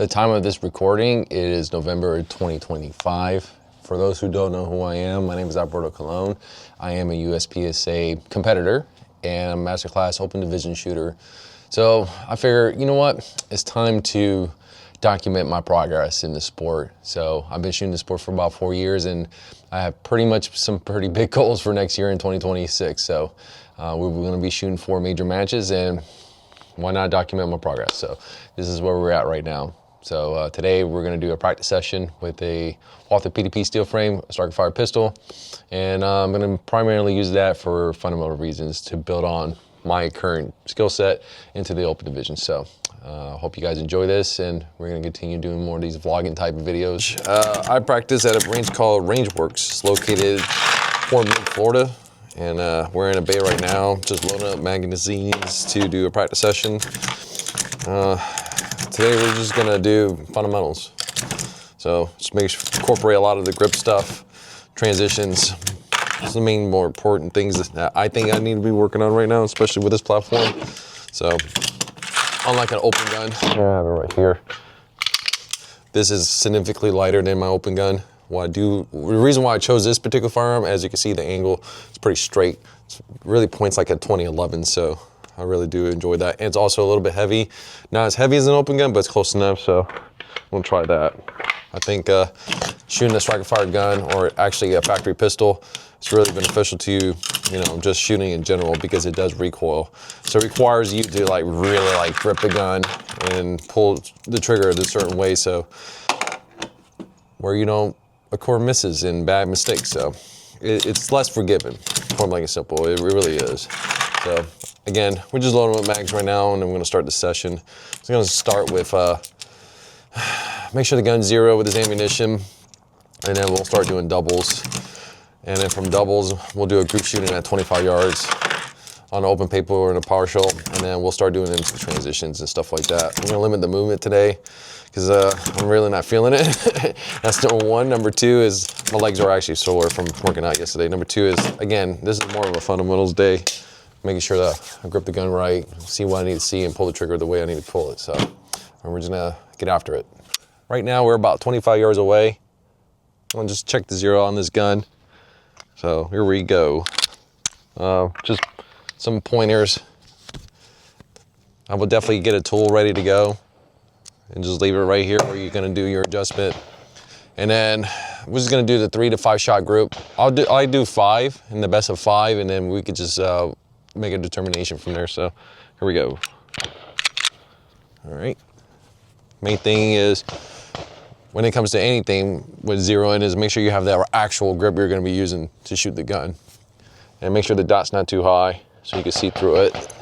The time of this recording is November 2025. For those who don't know who I am, my name is Alberto Colon. I am a USPSA competitor and a masterclass open division shooter. So I figure, you know what? It's time to document my progress in the sport. So I've been shooting the sport for about 4 years, and I have pretty much some pretty big goals for next year in 2026. So we're going to be shooting 4 major matches, and why not document my progress? So this is where we're at right now. So today we're going to do a practice session with a Walther PDP steel frame, a striker fire pistol, and I'm going to primarily use that for fundamental reasons to build on my current skill set into the open division. So hope you guys enjoy this, and we're going to continue doing more of these vlogging type of videos. I practice at a range called Rangeworks. It's located Fort Mill, Florida, and we're in a bay right now, just loading up magazines to do a practice session. Today we're just going to do fundamentals. So just incorporate a lot of the grip stuff, transitions. Those are the main more important things that I think I need to be working on right now, especially with this platform. So unlike an open gun, I have it right here. This is significantly lighter than my open gun. The reason why I chose this particular firearm, as you can see, the angle is pretty straight. It really points like a 2011, so I really do enjoy that. And it's also a little bit heavy. Not as heavy as an open gun, but it's close enough, so we'll try that. I think shooting a striker fire gun, or actually a factory pistol, it's really beneficial to you, just shooting in general, because it does recoil. So it requires you to really grip the gun and pull the trigger a certain way, so where you don't occur misses and bad mistakes. So it's less forgiving, point blank and simple. It really is. So again, we're just loading up mags right now, and then we're going to start the session. So I'm going to start with make sure the gun's zero with his ammunition, and then we'll start doing doubles. And then from doubles, we'll do a group shooting at 25 yards on an open paper or in a partial, and then we'll start doing into transitions and stuff like that. I'm gonna limit the movement today because I'm really not feeling it. That's number one. Number two is my legs are actually sore from working out yesterday. Number two is, again, this is more of a fundamentals day, making sure that I grip the gun right, see what I need to see, and pull the trigger the way I need to pull it. So we're just gonna get after it. Right now, we're about 25 yards away. I'm gonna just check the zero on this gun. So here we go. Just some pointers. I will definitely get a tool ready to go and just leave it right here where you're gonna do your adjustment. And then we're just gonna do the 3 to 5 shot group. I do 5 in the best of 5, and then we could just make a determination from there. So here we go. All right. Main thing is, when it comes to anything with zeroing, is make sure you have that actual grip you're going to be using to shoot the gun. And make sure the dot's not too high so you can see through it.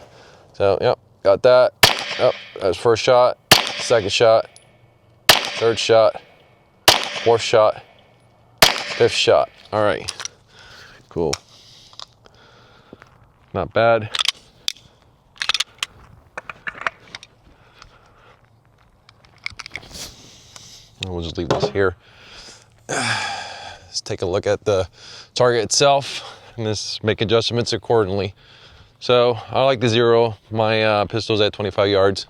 So, yep, got that. Yep, that's first shot, second shot, third shot, fourth shot, fifth shot. All right, cool. Not bad. We'll just leave this here. Let's take a look at the target itself and just make adjustments accordingly. So I like to zero my pistols at 25 yards.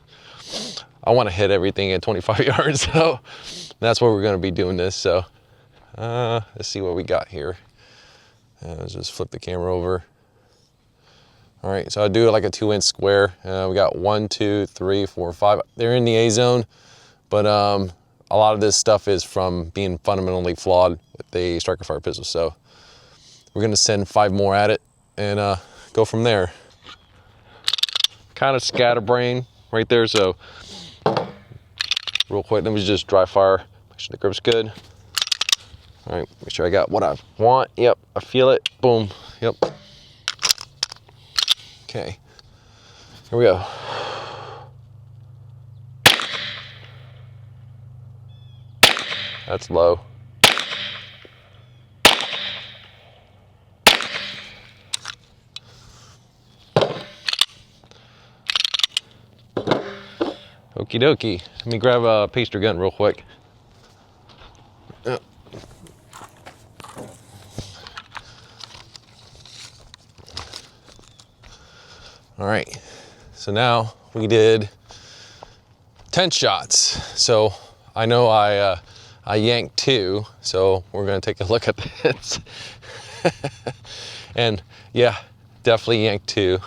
I want to hit everything at 25 yards, so that's what we're going to be doing this. So let's see what we got here. Let's just flip the camera over. All right, so I do like a 2-inch square. We got 1, 2, 3, 4, 5. They're in the A zone, but a lot of this stuff is from being fundamentally flawed with the striker fire pistol. So we're gonna send 5 more at it and go from there. Kind of scatterbrain right there. So real quick, let me just dry fire, make sure the grip's good. All right, make sure I got what I want. Yep, I feel it, boom, yep. Okay, here we go. That's low. Okie dokie. Let me grab a paster gun real quick. All right, so now we did 10 shots. So I know I yanked 2, so we're gonna take a look at this. And yeah, definitely yanked 2.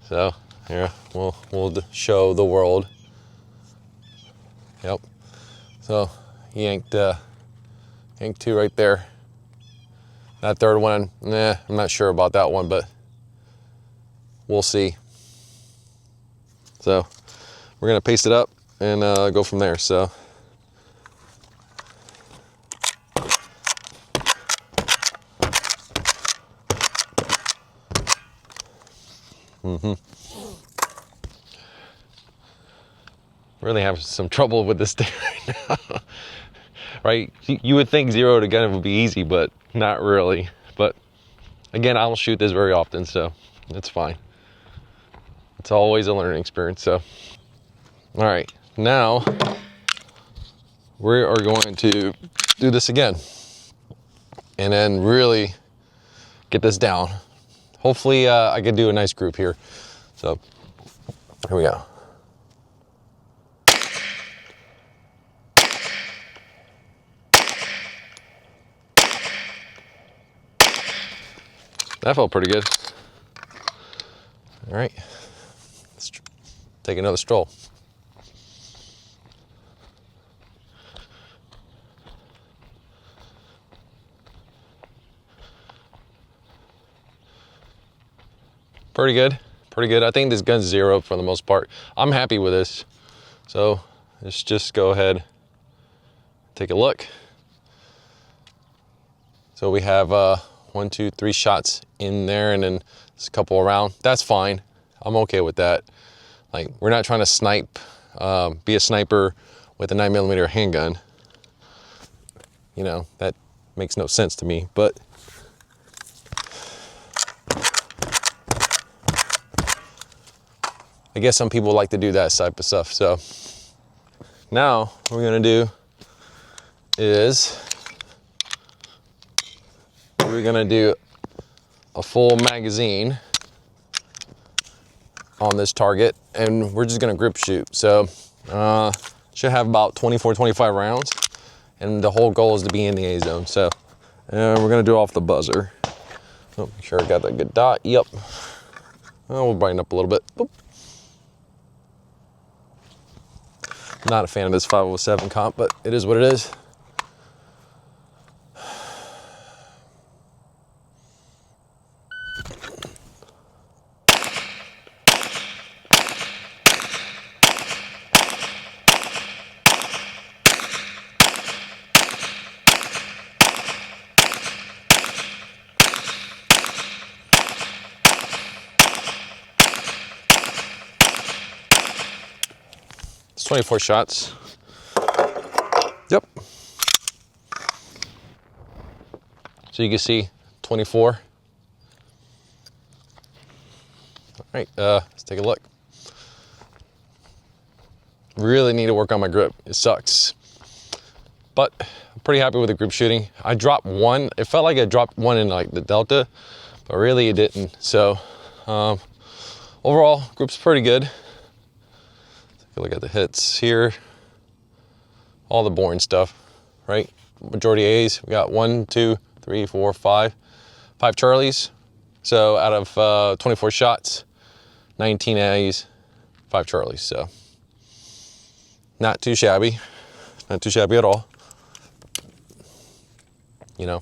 So here, we'll show the world. Yep. So yanked 2 right there. That third one, I'm not sure about that one, but we'll see. So we're gonna paste it up and go from there. So really having some trouble with this thing right now. Right? You would think 0 to gun would be easy, but not really. But again, I don't shoot this very often, so it's fine. It's always a learning experience. So, all right, now we are going to do this again, and then really get this down. Hopefully, I can do a nice group here. So, here we go. That felt pretty good. All right, let's take another stroll. Pretty good, pretty good. I think this gun's 0 for the most part. I'm happy with this. So let's just go ahead, take a look. So we have 1, 2, 3 shots in there, and then there's a couple around. That's fine. I'm okay with that. Like, we're not trying to snipe, be a sniper with a 9mm handgun. You know, that makes no sense to me, but I guess some people like to do that type of stuff. So now what we're gonna do is we're gonna do a full magazine on this target, and we're just gonna grip shoot. So should have about 24, 25 rounds, and the whole goal is to be in the A zone. So we're gonna do off the buzzer. Oh, make sure I got that good dot. Yep. Oh, we'll brighten up a little bit. Boop. Not a fan of this 507 comp, but it is what it is. It's 24 shots. Yep. So you can see 24. All right, let's take a look. Really need to work on my grip. It sucks. But I'm pretty happy with the grip shooting. I dropped 1. It felt like I dropped 1 in like the Delta, but really it didn't. So overall, grip's pretty good. Take a look at the hits here. All the boring stuff, right? Majority A's. We got 1, 2, 3, 4, 5. 5 Charlies. So out of 24 shots, 19 A's, 5 Charlies. So not too shabby. Not too shabby at all. You know.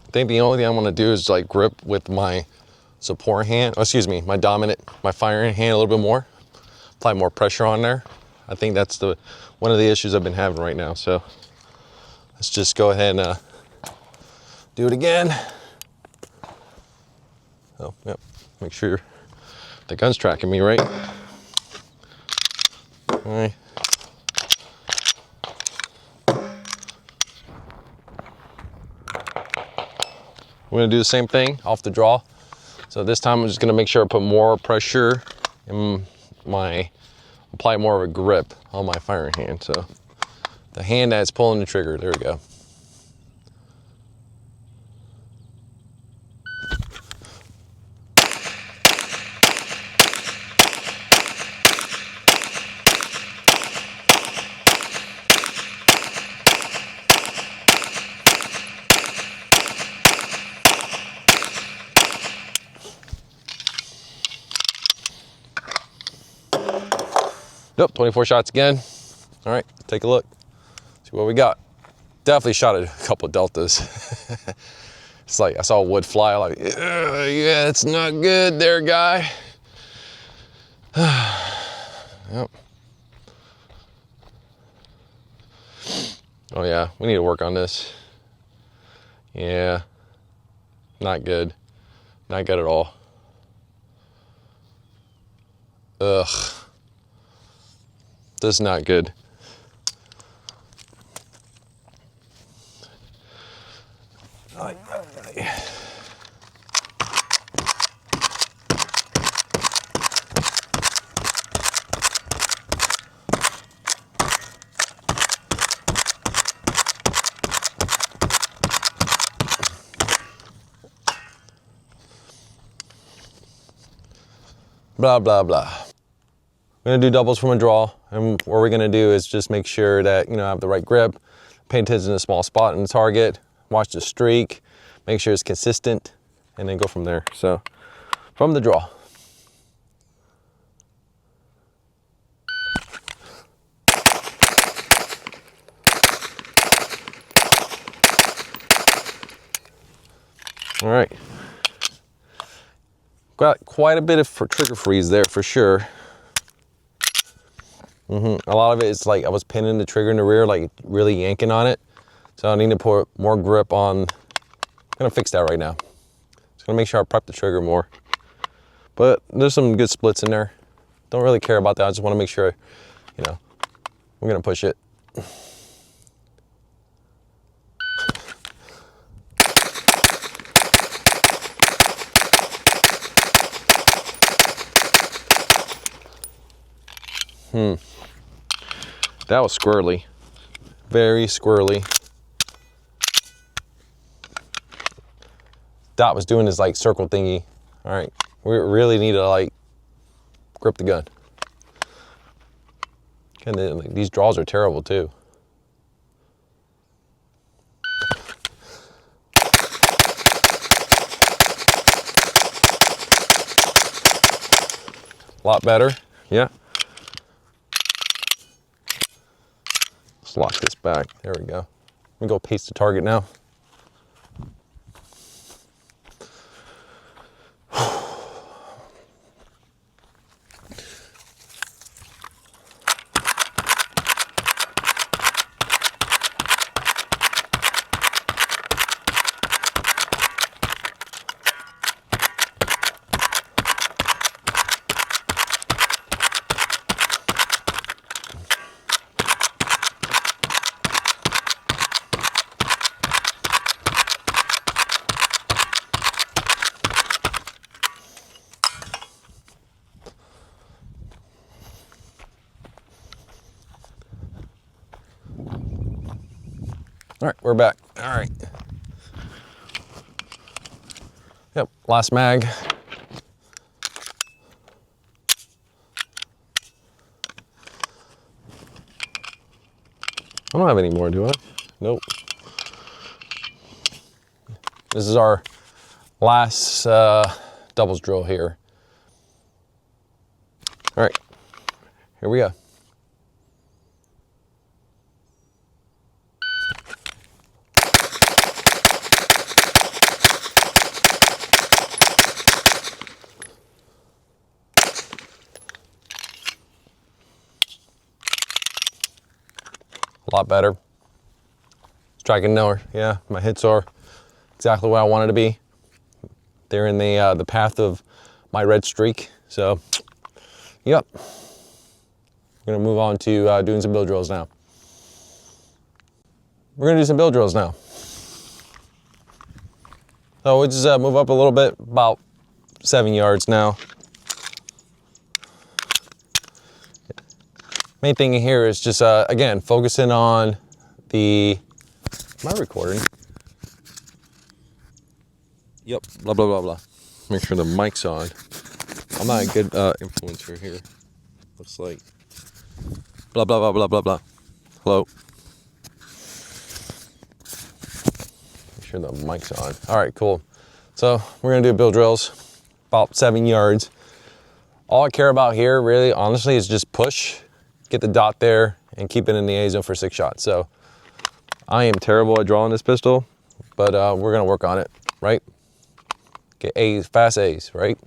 I think the only thing I'm gonna do is like grip with my support hand, my dominant, my firing hand a little bit more, apply more pressure on there. I think that's one of the issues I've been having right now. So let's just go ahead and do it again. Oh, yep, make sure the gun's tracking me right. All right. We're gonna do the same thing off the draw. So this time I'm just gonna make sure I put more pressure in my apply more of a grip on my firing hand. So the hand that's pulling the trigger, there we go. Nope, 24 shots again. All right, take a look, see what we got. Definitely shot at a couple of deltas. It's like I saw wood fly, like, yeah, it's not good there, guy. Yep. Oh yeah, we need to work on this. Yeah, not good. Not good at all. Ugh. This is not good. Blah, blah, blah. We're gonna do doubles from a draw, and what we're gonna do is just make sure that, you know, I have the right grip, pay attention to the small spot in the target, watch the streak, make sure it's consistent, and then go from there. So, from the draw. All right. Got quite a bit of trigger freeze there for sure. A lot of it is like I was pinning the trigger in the rear, like really yanking on it. So I need to put more grip on. I'm gonna fix that right now. Just gonna make sure I prep the trigger more. But there's some good splits in there. Don't really care about that. I just wanna make sure, you know, we're gonna push it. That was squirrely, very squirrely. Dot was doing his like circle thingy. All right, we really need to like grip the gun. And then, like, these draws are terrible too. A lot better, yeah. Let's lock this back. There we go. Let me go paste the target now. All right, we're back. All right. Yep, last mag. I don't have any more, do I? Nope. This is our last doubles drill here. All right, here we go. A lot better. Striking nowhere. Yeah, my hits are exactly where I wanted to be. They're in the path of my red streak. So, yep. We're gonna move on to doing some bill drills now. We're gonna do some bill drills now. So we'll just move up a little bit, about 7 yards now. Main thing here is just, again, focusing on the, am I recording? Yep, blah, blah, blah, blah. Make sure the mic's on. I'm not a good influencer here. Looks like, blah, blah, blah, blah, blah, blah. Hello. Make sure the mic's on. All right, cool. So we're gonna do bill drills, about 7 yards. All I care about here, really, honestly, is just push, get the dot there, and keep it in the A zone for 6 shots. So I am terrible at drawing this pistol, but we're gonna work on it, right? Get A's, fast A's, right?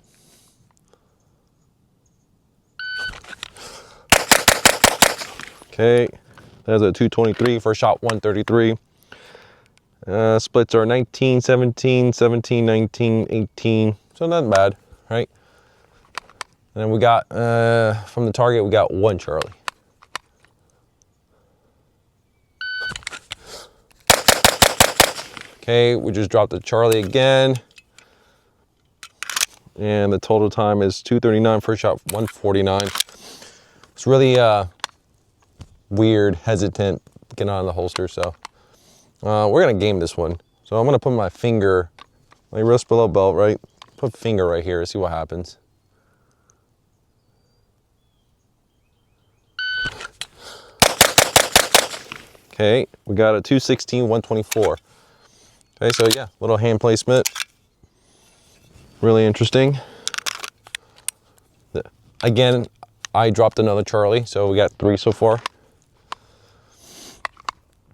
Okay, there's a 223, first shot 133. Splits are 19, 17, 17, 19, 18. So not bad, right? And then we got, from the target, we got 1 Charlie. Okay, we just dropped the Charlie again. And the total time is 239, first shot 149. It's really weird, hesitant, getting out of the holster, so we're gonna game this one. So I'm gonna put my finger, my wrist below belt, right? Put finger right here, see what happens. Okay, we got a 216, 124. Okay, so yeah, little hand placement. Really interesting. Again, I dropped another Charlie, so we got 3 so far.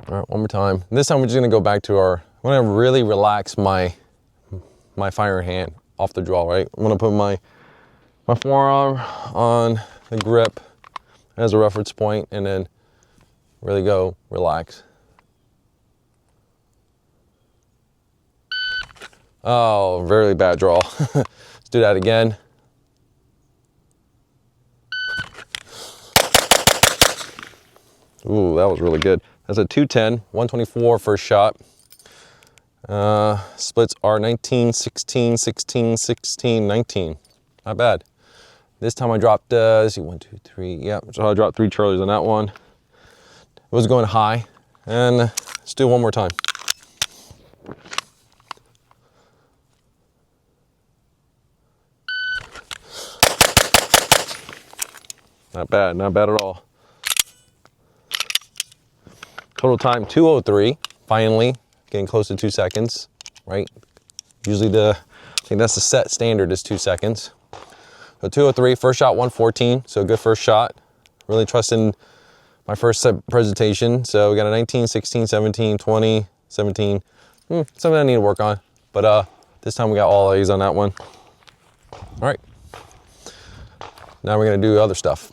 All right, one more time. This time we're just gonna go back to our, I'm gonna really relax my firing hand off the draw, right? I'm gonna put my forearm on the grip as a reference point and then really go relax. Oh, very bad draw. Let's do that again. Ooh, that was really good. That's a 210, 124 first shot. Splits are 19, 16, 16, 16, 19. Not bad. This time I dropped, let's see, 1, 2, 3. Yeah, so I dropped 3 Charlies on that one. It was going high. And let's do it one more time. Not bad at all. Total time 2:03. Finally, getting close to 2 seconds, right? Usually I think that's the set standard is 2 seconds. So 2:03, first shot 114, so good first shot. Really trusting my first presentation. So we got a 19, 16, 17, 20, 17. Something I need to work on, but this time we got all A's on that one. All right. Now we're gonna do other stuff.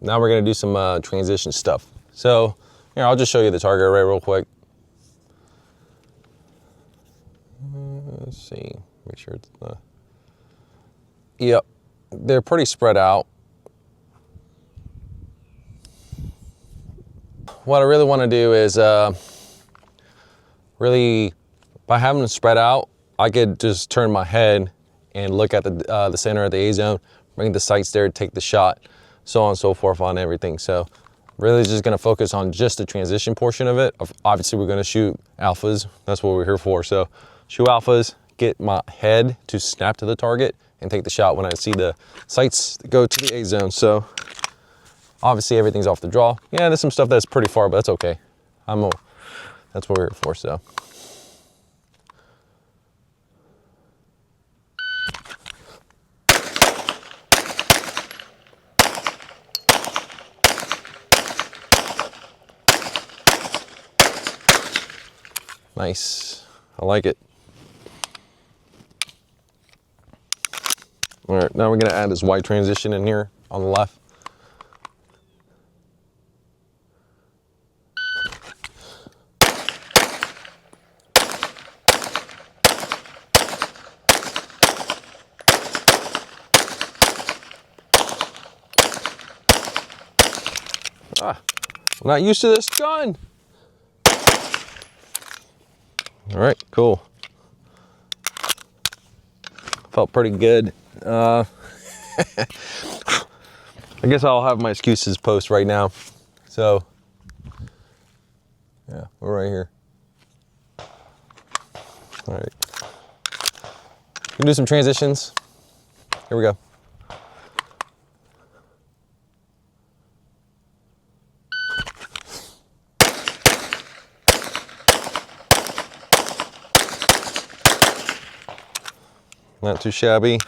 Now we're gonna do some transition stuff. So here, I'll just show you the target array real quick. Let's see, make sure it's the, yep, they're pretty spread out. What I really wanna do is really, by having them spread out, I could just turn my head and look at the center of the A zone, bring the sights there, take the shot, so on and so forth on everything. So really just gonna focus on just the transition portion of it. Obviously we're gonna shoot alphas, that's what we're here for. So shoot alphas, get my head to snap to the target and take the shot when I see the sights go to the A zone. So obviously everything's off the draw. Yeah, there's some stuff that's pretty far, but that's okay. That's what we're here for, so. Nice, I like it. All right, now we're gonna add this white transition in here on the left. I'm not used to this gun. All right, cool. Felt pretty good. I guess I'll have my excuses post right now. So, yeah, we're right here. All right. We can do some transitions. Here we go. Not too shabby.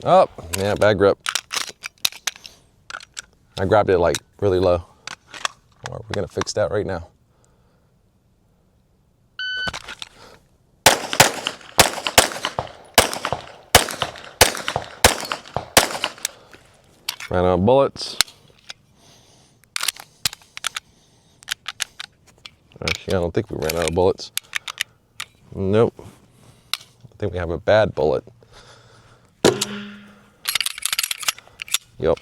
Oh, yeah, bad grip. I grabbed it like really low. We're gonna fix that right now. Ran out of bullets. Actually, I don't think we ran out of bullets. Nope. I think we have a bad bullet. Yep.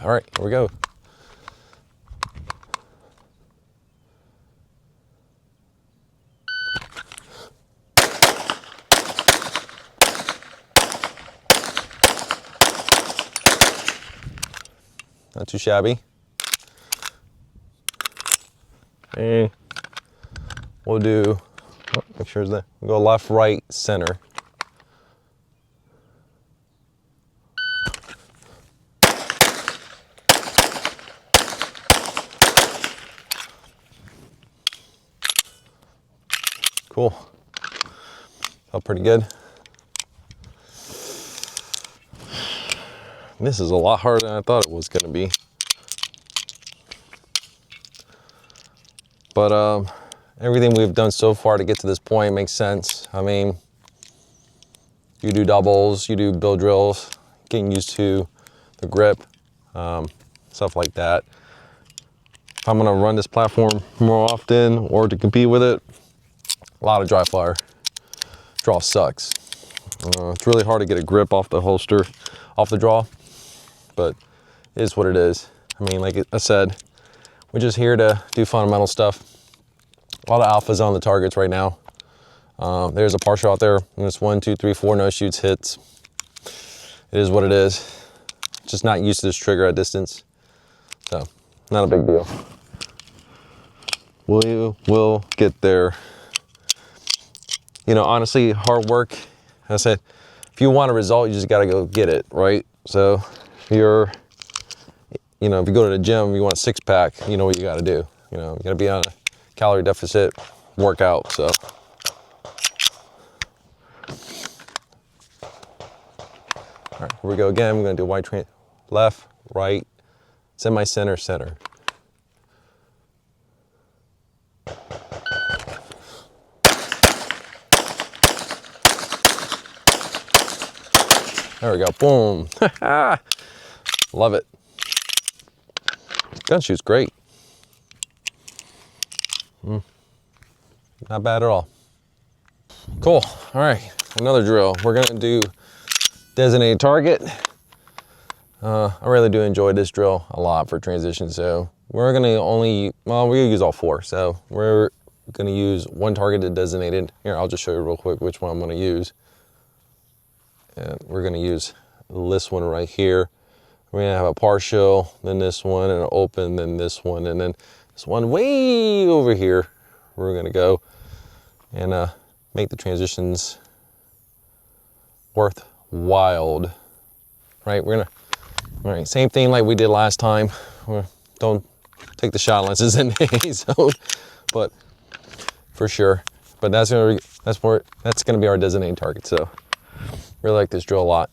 All right, here we go. Not too shabby. And we'll do, make sure it's there. We'll go left, right, center. Cool. Felt pretty good. This is a lot harder than I thought it was going to be. But everything we've done so far to get to this point makes sense. I mean, you do doubles, you do bill drills, getting used to the grip, stuff like that. If I'm going to run this platform more often or to compete with it, a lot of dry fire. Draw sucks. It's really hard to get a grip off the holster, off the draw, but it is what it is. I mean, like I said, we're just here to do fundamental stuff. A lot of alphas on the targets right now. There's a partial out there, and it's 1, 2, 3, 4 no shoots, hits. It is what it is. Just not used to this trigger at distance, so not a big deal. We'll get there. You know, honestly, hard work. I said, if you want a result, you just got to go get it, right? So if you're, you know, if you go to the gym, you want a six pack, you know what you got to do. You know, you got to be on a calorie deficit, workout. So, all right, here we go again. We're going to do white train, left, right, semi-center, center. There we go, boom. Love it. Gun shoot's great. Not bad at all. Cool, all right, another drill. We're gonna do designated target. I really do enjoy this drill a lot for transition, so we're gonna we're gonna use all four. So we're gonna use one targeted designated. Here, I'll just show you real quick which one I'm gonna use. And we're gonna use this one right here. We're gonna have a partial, then this one, and an open, then this one, and then this one way over here. We're gonna go and make the transitions worthwhile, right? We're gonna, all right, same thing like we did last time. Don't take the shot unless it's in the A zone, but for sure. But that's gonna be our designated target. So really like this drill a lot.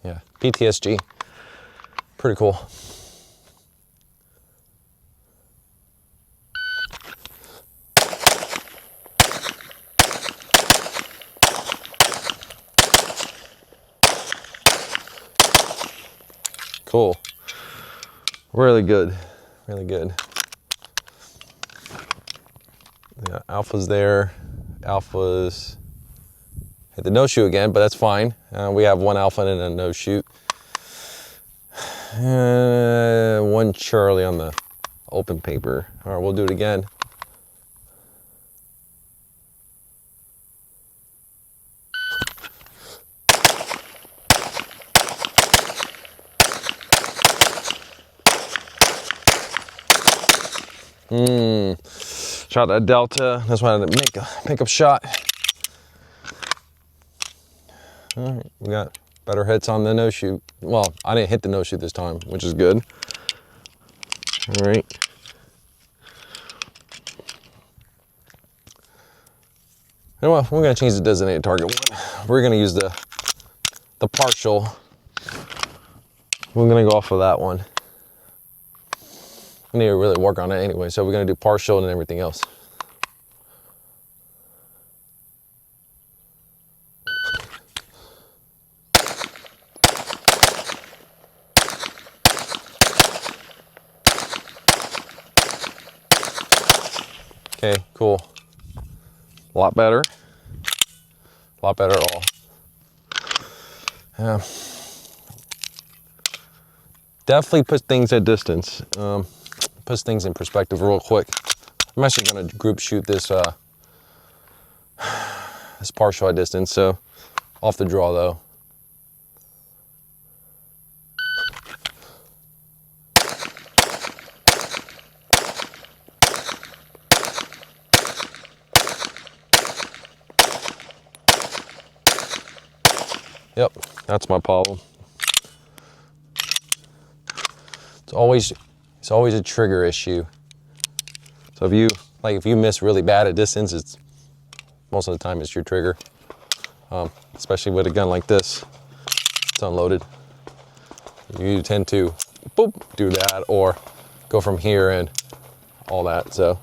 Yeah, PTSG, pretty cool. Cool, really good, really good. Yeah, alpha's there, alphas. Hit the no shoot again, but that's fine. We have one alpha and a no shoot. 1 Charlie on the open paper. All right, we'll do it again. Shot that delta. That's why I had to make a pickup shot. All right, we got better hits on the no shoot. Well, I didn't hit the no shoot this time, which is good. All right. You know what? We're gonna change the designated target one. We're gonna use the partial. We're gonna go off of that one. We need to really work on it anyway, so we're gonna do partial and everything else. Okay, cool. A lot better. A lot better at all. Definitely puts things at distance. Puts things in perspective real quick. I'm actually gonna group shoot this this partial at distance, so off the draw though. Yep, that's my problem. It's always a trigger issue. So if you miss really bad at distance, it's most of the time it's your trigger. Especially with a gun like this, it's unloaded. You tend to boop, do that or go from here and all that. So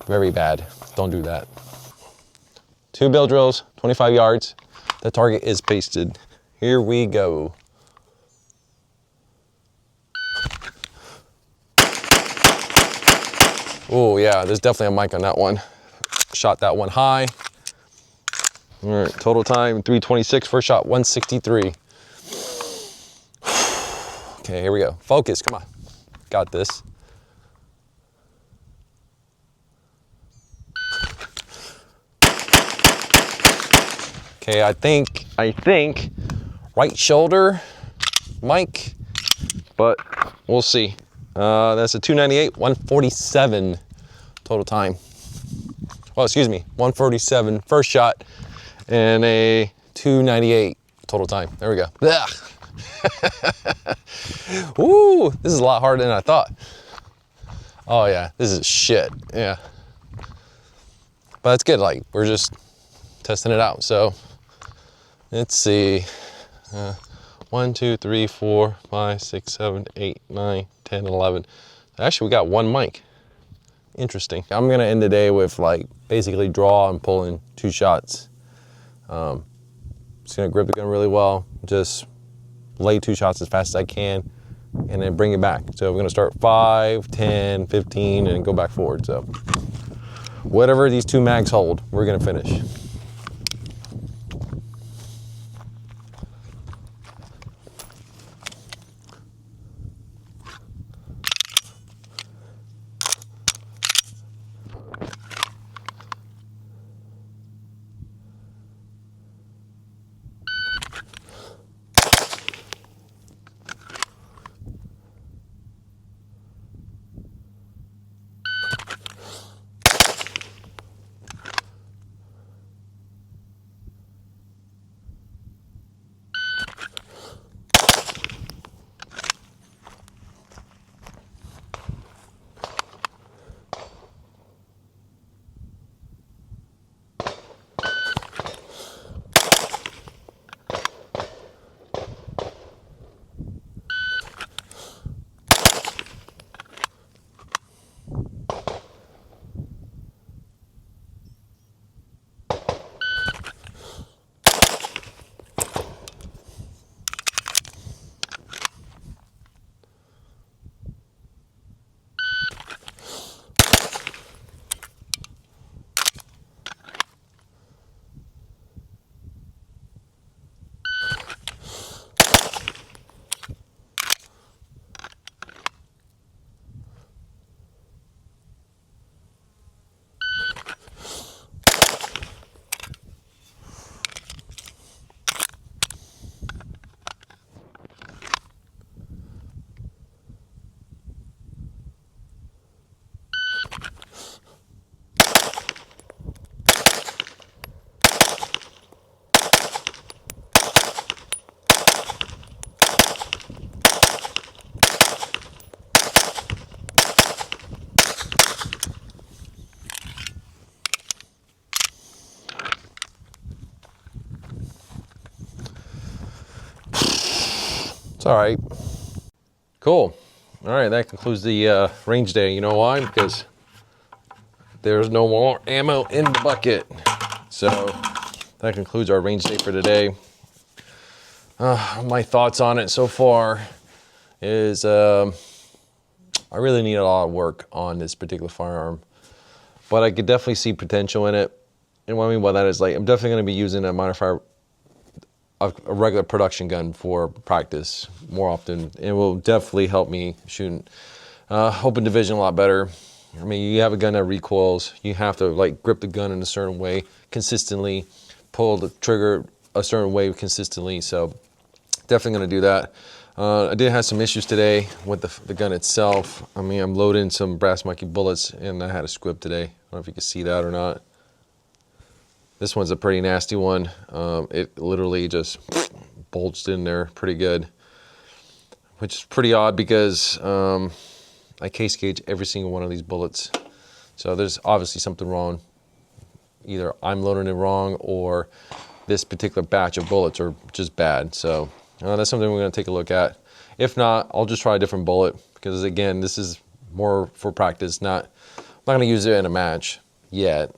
very bad. Don't do that. 2 bill drills, 25 yards. The target is pasted. Here we go. Oh yeah, there's definitely a mic on that one. Shot that one high. All right, total time 3:26, first shot 163. Okay, here we go. Focus, come on. Got this. Okay, I think right shoulder mic, but we'll see. That's a 298, 147 total time. Well, excuse me, 147 first shot and a 298 total time. There we go. Ooh, this is a lot harder than I thought. Oh yeah, this is shit, yeah. But that's good, like, we're just testing it out. So, let's see. 1, 2, 3, 4, 5, 6, 7, 8, 9, 10, 11. Actually, we got 1 mic. Interesting. I'm gonna end the day with like basically draw and pulling 2 shots. Just gonna grip the gun really well. Just lay 2 shots as fast as I can and then bring it back. So we're gonna start 5, 10, 15 and go back forward. So whatever these 2 mags hold, we're gonna finish. All right. Cool. All right, that concludes the range day. You know why? Because there's no more ammo in the bucket. So that concludes our range day for today. My thoughts on it so far is I really need a lot of work on this particular firearm, but I could definitely see potential in it. And what I mean by that is, like, I'm definitely going to be using a modifier, a regular production gun for practice more often. It will definitely help me shoot open division a lot better. I mean, you have a gun that recoils. You have to, like, grip the gun in a certain way consistently, pull the trigger a certain way consistently. So definitely going to do that. I did have some issues today with the gun itself. I mean, I'm loading some brass monkey bullets, and I had a squib today. I don't know if you can see that or not. This one's a pretty nasty one. It literally just bulged in there pretty good, which is pretty odd because I case gauge every single one of these bullets. So there's obviously something wrong. Either I'm loading it wrong or this particular batch of bullets are just bad. So that's something we're going to take a look at. If not, I'll just try a different bullet because, again, this is more for practice. I'm not going to use it in a match yet.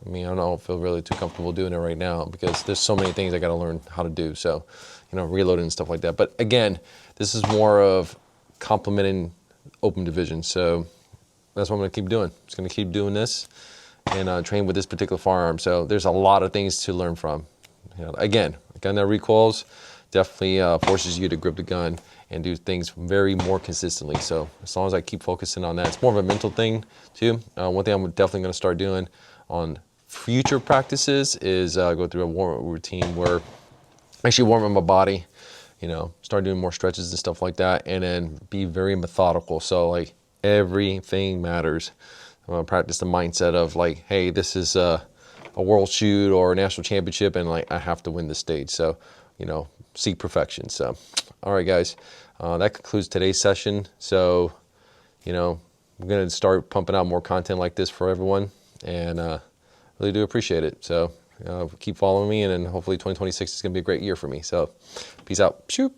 I mean, I don't feel really too comfortable doing it right now because there's so many things I got to learn how to do. So, reloading and stuff like that. But again, this is more of complementing open division. So that's what I'm going to keep doing. Just going to keep doing this and train with this particular firearm. So there's a lot of things to learn from. Again, a gun that recoils definitely forces you to grip the gun and do things very more consistently. So as long as I keep focusing on that, it's more of a mental thing too. One thing I'm definitely going to start doing on future practices is go through a warm-up routine where I actually warm up my body, start doing more stretches and stuff like that, and then be very methodical. So, like, everything matters. I'm gonna practice the mindset of, like, hey, this is a world shoot or a national championship, and, like, I have to win this stage. So, seek perfection. So, all right, guys, that concludes today's session. So, I'm gonna start pumping out more content like this for everyone, and really do appreciate it. So keep following me, and then hopefully 2026 is going to be a great year for me. So peace out. Shoot.